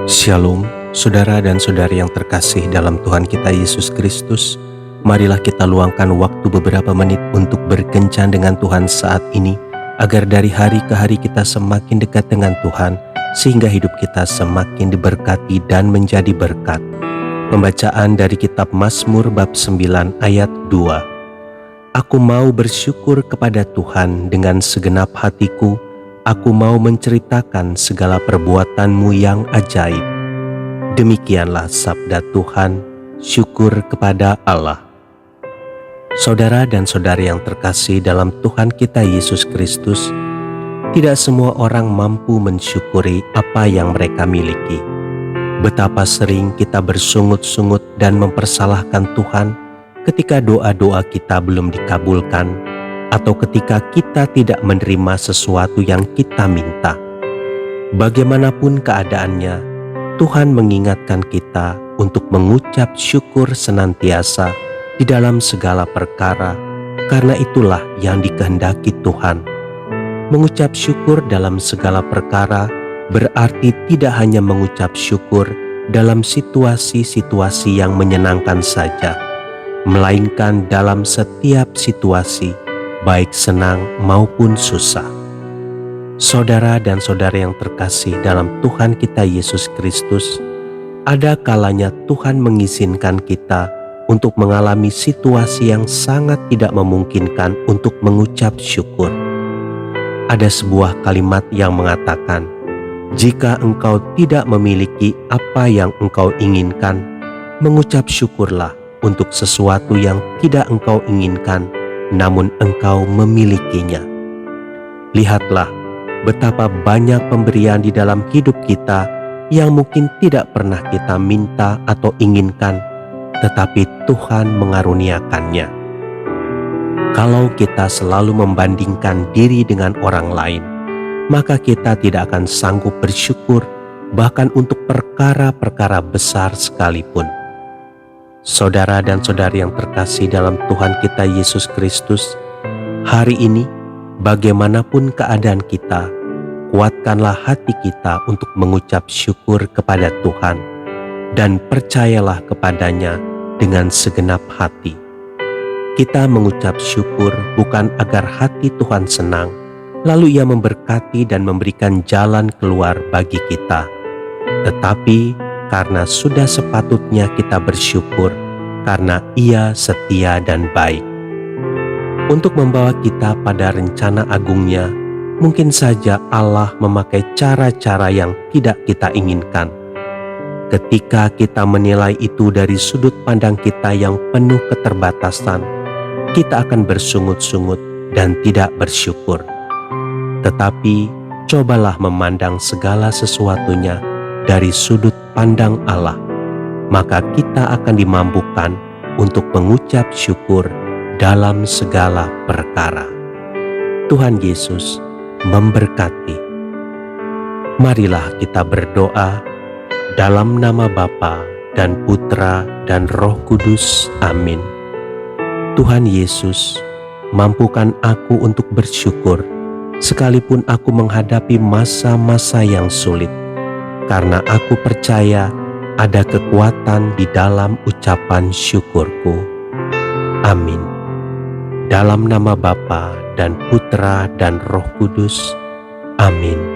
Shalom, saudara dan saudari yang terkasih dalam Tuhan kita Yesus Kristus. Marilah kita luangkan waktu beberapa menit untuk berkencan dengan Tuhan saat ini, agar dari hari ke hari kita semakin dekat dengan Tuhan, sehingga hidup kita semakin diberkati dan menjadi berkat. Pembacaan dari kitab Mazmur bab 9 ayat 2. Aku mau bersyukur kepada Tuhan dengan segenap hatiku. Aku mau menceritakan segala perbuatan-Mu yang ajaib. Demikianlah sabda Tuhan, syukur kepada Allah. Saudara dan saudari yang terkasih dalam Tuhan kita Yesus Kristus, tidak semua orang mampu mensyukuri apa yang mereka miliki. Betapa sering kita bersungut-sungut dan mempersalahkan Tuhan ketika doa-doa kita belum dikabulkan, atau ketika kita tidak menerima sesuatu yang kita minta. Bagaimanapun keadaannya, Tuhan mengingatkan kita untuk mengucap syukur senantiasa di dalam segala perkara, karena itulah yang dikehendaki Tuhan. Mengucap syukur dalam segala perkara berarti tidak hanya mengucap syukur dalam situasi-situasi yang menyenangkan saja, melainkan dalam setiap situasi, baik senang maupun susah. Saudara dan saudari yang terkasih dalam Tuhan kita Yesus Kristus, ada kalanya Tuhan mengizinkan kita untuk mengalami situasi yang sangat tidak memungkinkan untuk mengucap syukur. Ada sebuah kalimat yang mengatakan, jika engkau tidak memiliki apa yang engkau inginkan, mengucap syukurlah untuk sesuatu yang tidak engkau inginkan, namun engkau memilikinya. Lihatlah betapa banyak pemberian di dalam hidup kita yang mungkin tidak pernah kita minta atau inginkan, tetapi Tuhan mengaruniakannya. Kalau kita selalu membandingkan diri dengan orang lain, maka kita tidak akan sanggup bersyukur bahkan untuk perkara-perkara besar sekalipun. Saudara dan saudari yang terkasih dalam Tuhan kita Yesus Kristus, hari ini bagaimanapun keadaan kita, kuatkanlah hati kita untuk mengucap syukur kepada Tuhan dan percayalah kepadanya dengan segenap hati. Kita mengucap syukur bukan agar hati Tuhan senang, lalu Ia memberkati dan memberikan jalan keluar bagi kita, tetapi karena sudah sepatutnya kita bersyukur karena Ia setia dan baik. Untuk membawa kita pada rencana agungnya, mungkin saja Allah memakai cara-cara yang tidak kita inginkan. Ketika kita menilai itu dari sudut pandang kita yang penuh keterbatasan, kita akan bersungut-sungut dan tidak bersyukur. Tetapi cobalah memandang segala sesuatunya dari sudut pandang Allah, maka kita akan dimampukan untuk mengucap syukur dalam segala perkara. Tuhan Yesus memberkati. Marilah kita berdoa dalam nama Bapa dan Putra dan Roh Kudus. Amin. Tuhan Yesus, mampukan aku untuk bersyukur sekalipun aku menghadapi masa-masa yang sulit, karena aku percaya ada kekuatan di dalam ucapan syukurku. Amin. Dalam nama Bapa dan Putra dan Roh Kudus. Amin.